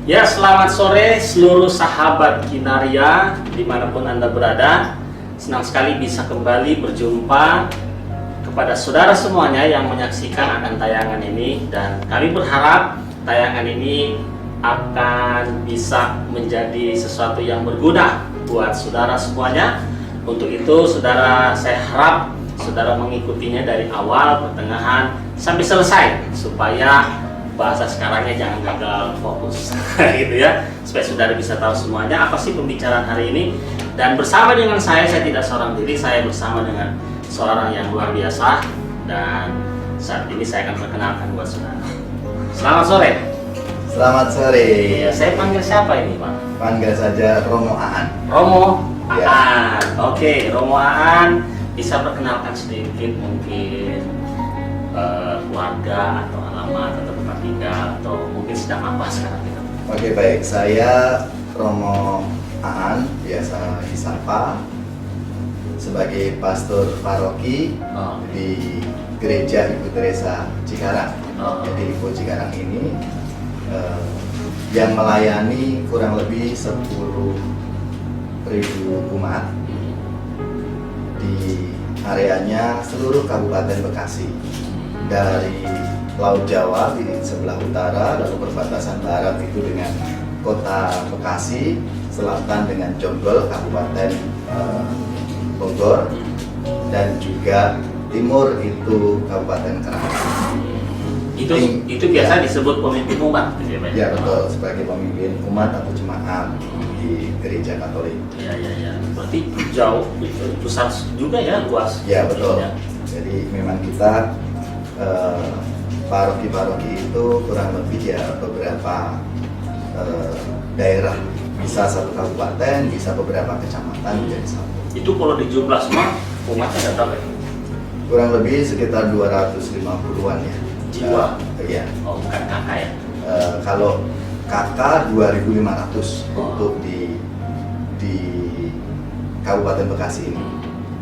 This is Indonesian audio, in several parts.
Ya, selamat sore seluruh sahabat Kinaria dimanapun Anda berada. Senang sekali bisa kembali berjumpa kepada saudara semuanya yang menyaksikan akan tayangan ini. Dan kami berharap tayangan ini akan bisa menjadi sesuatu yang berguna buat saudara semuanya. Untuk itu, saudara, saya harap saudara mengikutinya dari awal, pertengahan, sampai selesai supaya bahasa sekarangnya jangan gagal fokus gitu ya, supaya saudara bisa tahu semuanya apa sih pembicaraan hari ini. Dan bersama dengan saya tidak seorang diri, saya bersama dengan seorang yang luar biasa, dan saat ini saya akan perkenalkan buat saudara. Selamat sore. Selamat sore. Ya, saya panggil siapa ini, Pak? Panggil saja Romo Aan. Romo Ya. Aan. Oke, Romo Aan, bisa perkenalkan sedikit mungkin keluarga atau alamat atau tempat tinggal atau mungkin sedang apa sekarang gitu. Oke, baik. Saya Romo Aan, biasa disapa sebagai pastor paroki Oh. di Gereja Ibu Teresa Cikarang. Oh. Jadi Ibu Cikarang ini yang melayani kurang lebih 10.000 umat di areanya seluruh Kabupaten Bekasi, dari Laut Jawa di sebelah utara, lalu perbatasan barat itu dengan kota Bekasi, selatan dengan Jonggol, Kabupaten Bogor, dan juga timur itu Kabupaten Kerawang. Itu biasa disebut pemimpin umat gitu ya, Pak? Ya, betul, sebagai pemimpin umat atau jemaat di Gereja Katolik. Ya. Berarti jauh, besar juga ya, luas. Ya, betul. Ya. Jadi memang kita paroki-paroki itu kurang lebih ya beberapa daerah, bisa satu kabupaten, bisa beberapa kecamatan menjadi satu. Itu kalau dijumlah semua umatnya ada berapa? Kurang lebih sekitar 250-an ya. Jiwa? Iya. Oh, bukan kakak ya? Kalau kakak 2.500 Oh. untuk di Kabupaten Bekasi ini.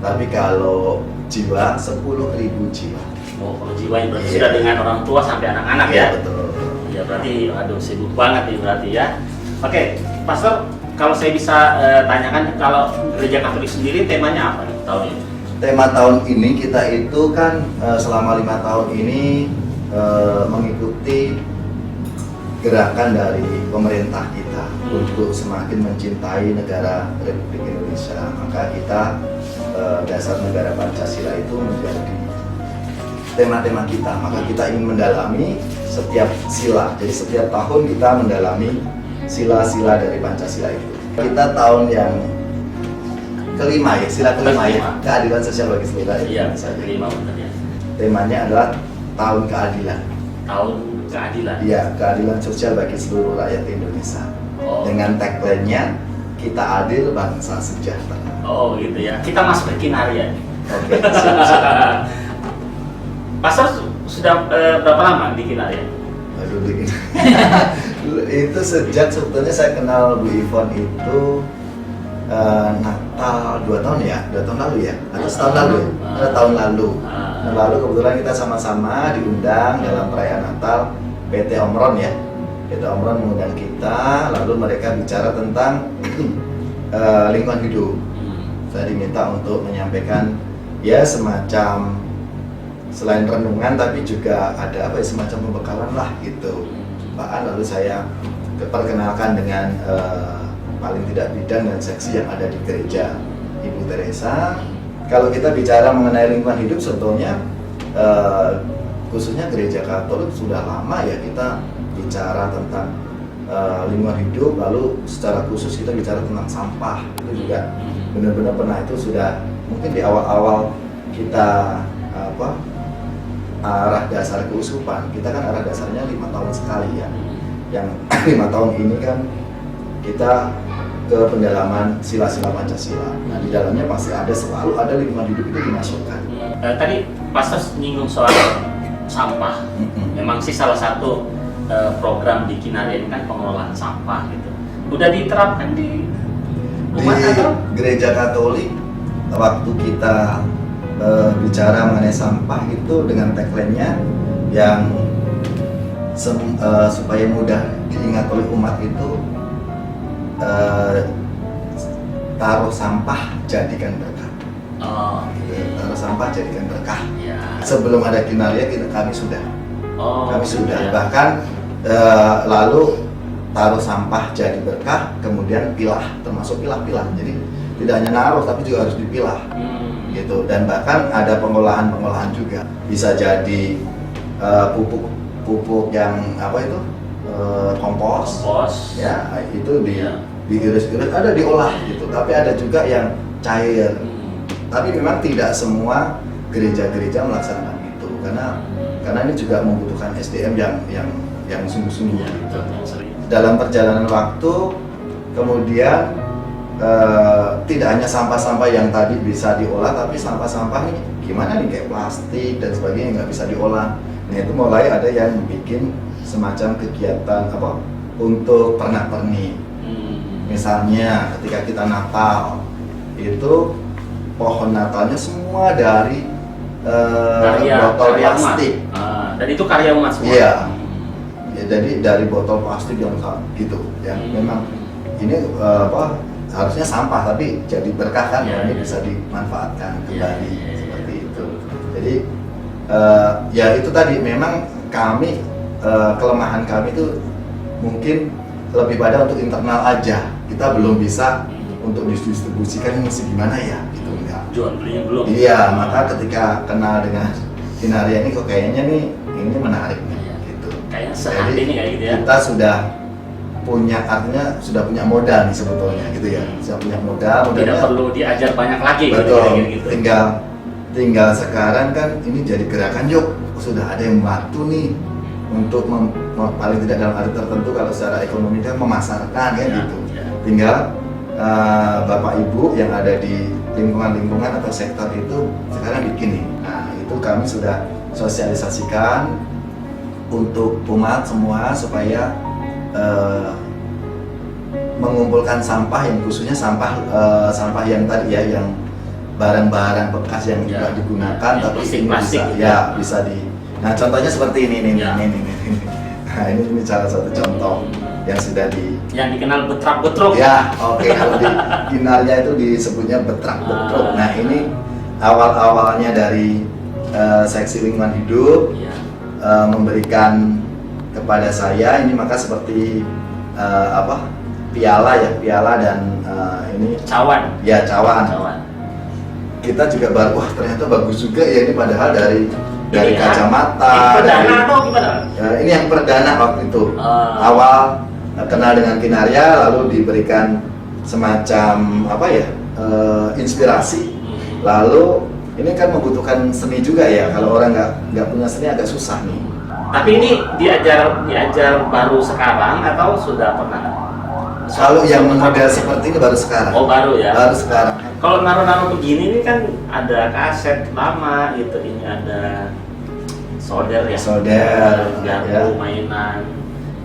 Tapi kalau jiwa 10.000 jiwa. Oh, kalau jiwa yang berarti Iya. sudah dengan orang tua sampai anak-anak ya? Betul. Ya berarti, aduh sibuk banget nih berarti ya. Oke, Pastor, kalau saya bisa tanyakan, kalau Gereja Katolik sendiri temanya apa nih tahun ini? Tema tahun ini kita itu kan selama 5 tahun ini mengikuti gerakan dari pemerintah kita untuk semakin mencintai negara Republik Indonesia. Maka kita dasar negara Pancasila itu menjadi tema-tema kita. Maka kita ingin mendalami setiap sila. Jadi setiap tahun kita mendalami sila-sila dari Pancasila itu. Kita tahun yang kelima ya, sila kelima ya, keadilan sosial bagi seluruh rakyat Iya, Indonesia. kelima benar ya. Temanya adalah tahun keadilan. Tahun keadilan. Iya, keadilan sosial bagi seluruh rakyat Indonesia. Oh. Dengan tagline-nya, kita adil, bangsa sejahtera. Oh gitu ya. Kita masuk ke Kinaria nih. Oke, siap. Pastor sudah berapa lama di Kinaria? Aduh, begini. Itu sejak sebetulnya saya kenal Bu Ivon itu Natal 2 tahun ya, 2 tahun lalu ya, atau setahun lalu ya, tahun lalu. Tahun lalu kebetulan kita sama-sama diundang dalam perayaan Natal PT Omron ya. PT Omron mengundang kita, lalu mereka bicara tentang lingkungan hidup. Saya diminta untuk menyampaikan ya semacam selain renungan tapi juga ada apa ya, semacam pembekalan lah gitu. Bahkan lalu saya perkenalkan dengan paling tidak bidang dan seksi yang ada di Gereja Ibu Teresa. Kalau kita bicara mengenai lingkungan hidup, sebetulnya khususnya Gereja Katolik sudah lama ya kita bicara tentang lingkungan hidup. Lalu secara khusus kita bicara tentang sampah, itu juga benar-benar pernah, itu sudah mungkin di awal-awal kita arah dasar keuskupan. Kita kan arah dasarnya 5 tahun sekali ya. Yang 5 tahun ini kan kita ke pendalaman sila-sila Pancasila. Nah, di dalamnya pasti selalu ada lingkungan hidup itu dimasukkan. Tadi Pastor nyinggung soal sampah. Memang sih salah satu program di Kinaria ini kan pengelolaan sampah gitu. Udah diterapkan di umat atau? Gereja Katolik waktu kita bicara mengenai sampah itu dengan tagline-nya yang supaya mudah diingat oleh umat itu, taruh sampah jadikan berkah. Oh, Taruh sampah jadikan berkah. ya. Sebelum ada Kinaria kami sudah. Oh, Kami sudah. ya. Bahkan lalu taruh sampah jadi berkah, kemudian pilah, termasuk pilah-pilah. Jadi tidak hanya naruh tapi juga harus dipilah. Gitu. Dan bahkan ada pengolahan juga. Bisa jadi pupuk yang apa itu? Kompos. Ya, itu Ya. diiris-iris, ada diolah gitu. Tapi ada juga yang cair. Tapi memang tidak semua gereja-gereja melaksanakan itu karena ini juga membutuhkan SDM yang sungguh-sungguh. Ya, betul, yang sering. Dalam perjalanan waktu kemudian tidak hanya sampah-sampah yang tadi bisa diolah, tapi sampah-sampah ini gimana nih, kayak plastik dan sebagainya nggak bisa diolah. Nah itu mulai ada yang bikin semacam kegiatan apa untuk pernak-pernik. Misalnya ketika kita Natal itu pohon Natalnya semua dari botol plastik. Dan itu karya umat semua. Iya. Ya, jadi dari botol plastik yang gitu, yang memang ini harusnya sampah tapi jadi berkah kan, Ya, ini ya. bisa dimanfaatkan kembali seperti itu. Jadi ya itu tadi memang kami kelemahan kami itu mungkin lebih pada untuk internal aja. Kita belum bisa untuk didistribusikan ini gimana ya gitu, enggak. Jual belinya belum. Iya, maka ketika kenal dengan Kinaria ini kok kayaknya nih ini menarik nih gitu. Kayaknya sehati nih kayak gitu ya. Kita sudah punya, artinya sudah punya modal nih sebetulnya gitu ya. Sudah punya modal, Tidak modalnya perlu diajar banyak lagi. betul. Gitu. Tinggal sekarang kan ini jadi gerakan, yuk sudah ada yang membantu nih untuk paling tidak dalam arti tertentu kalau secara ekonomi kan memasarkan kan gitu. Ya. Tinggal Bapak Ibu yang ada di lingkungan-lingkungan atau sektor itu sekarang bikin nih. Nah itu kami sudah sosialisasikan untuk umat semua supaya mengumpulkan sampah yang khususnya sampah yang tadi ya, yang barang-barang bekas yang Ya. tidak digunakan Ya, tapi plastik bisa gitu. ya bisa di. Nah contohnya seperti ini. Ya. Nah ini salah satu contoh yang sudah di. Yang dikenal betrak-betruk. Ya, oke. Kalau di Kinaria itu disebutnya betrak-betruk. Nah, ini awal-awalnya dari seksi lingkungan hidup Ya. memberikan kepada saya ini, maka seperti piala dan ini Cawan. ya cawan. Cawan. Kita juga baru, wah ternyata bagus juga ya ini, padahal dari Ini kacamata. Ini perdana dari- atau gimana? ini yang perdana waktu itu. Awal kenal dengan Kinaria lalu diberikan semacam inspirasi. Lalu ini kan membutuhkan seni juga ya, kalau orang nggak punya seni agak susah nih. Tapi ini diajar baru sekarang atau sudah pernah? Kalau yang model seperti ini baru sekarang. Oh, baru ya. Baru sekarang. Kalau naruh-naruh begini ini kan ada kaset lama gitu, ini ada solder ya. Solder, garpu, ya. mainan.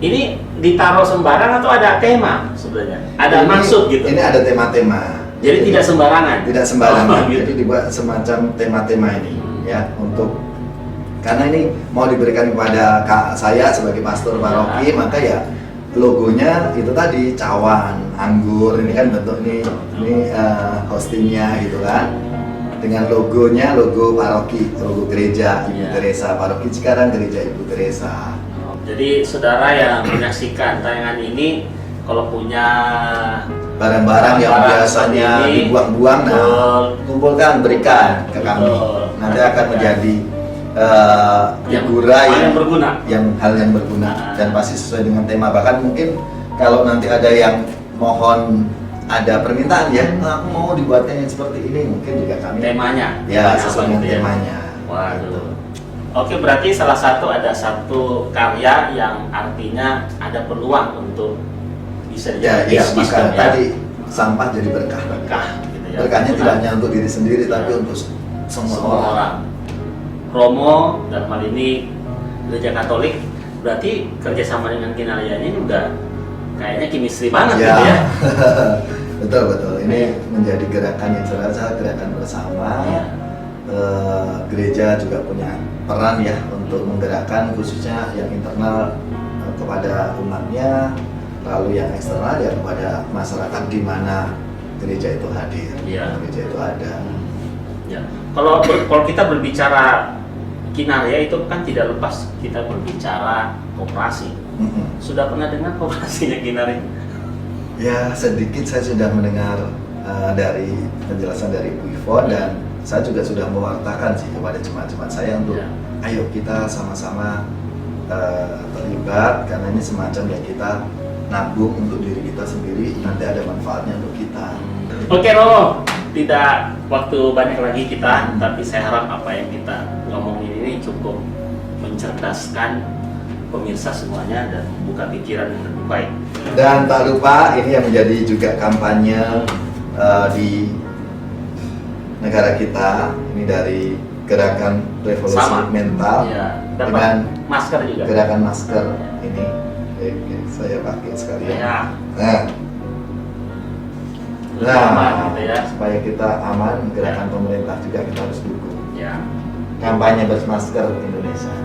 Ini ditaruh sembarang atau ada tema sebenarnya? Ada maksud gitu. Ini ada tema-tema. Jadi tidak sembarangan. Tidak sembarangan. Oh, gitu. Jadi dibuat semacam tema-tema ini ya, untuk karena ini mau diberikan kepada saya sebagai pastor paroki, maka ya logonya itu tadi cawan, anggur, ini kan bentuk ini hostingnya gitu kan, dengan logonya, logo paroki, logo gereja Ibu Ya. Teresa, paroki sekarang gereja Ibu Teresa. Jadi saudara yang menyaksikan tayangan ini, kalau punya Barang-barang yang Barang biasanya seperti ini, dibuang-buang, nah betul. kumpulkan, berikan ke kami, Betul. nanti akan menjadi yang figura yang berguna. hal yang berguna dan pasti sesuai dengan tema. Bahkan mungkin kalau nanti ada yang mohon, ada permintaan ya, aku mau dibuatkan yang seperti ini, mungkin juga kami Temanya. ya Temanya sesuai apa dengan gitu ya? temanya. Waduh. Oke, berarti ada satu karya yang artinya ada peluang untuk bisa Ya, jadi ya, bisnis maka dong ya. tadi sampah jadi berkah. Berkah gitu ya. Berkahnya Berguna. tidak hanya untuk diri sendiri, tapi Ya. untuk semua Semua orang. orang. Romo dalam hal ini Gereja Katolik, berarti kerjasama dengan Kinaria ini udah kayaknya chemistry banget Ya, gitu ya. betul. Ini menjadi gerakan yang serasa gerakan bersama. Ya. Gereja juga punya peran ya untuk untuk menggerakkan khususnya yang internal kepada umatnya, lalu yang eksternal ya kepada masyarakat di mana gereja itu hadir, Iya. gereja itu ada. Ya. Kalau kita berbicara Kinaria itu kan tidak lepas kita berbicara koperasi. Sudah pernah dengar koperasinya Kinaria? Ya sedikit saya sudah mendengar dari penjelasan dari Bu Ivon, dan saya juga sudah mewartakan sih kepada jemaat-jemaat saya untuk ayo kita sama-sama terlibat, karena ini semacam ya kita nabung untuk diri kita sendiri, nanti ada manfaatnya untuk kita. Oke Romo, tidak waktu banyak lagi kita, tapi saya harap apa yang kita ngomongin ini cukup mencerdaskan pemirsa semuanya dan membuka pikiran yang lebih baik. Dan tak lupa ini yang menjadi juga kampanye di negara kita, ini dari Gerakan Revolusi Mental, dapat dengan masker juga. gerakan masker ini. Oke, saya pakai sekalian. Ya. Nah, Gitu ya. supaya kita aman, gerakan pemerintah juga kita harus dukung. Ya. Kampanye bermasker Indonesia.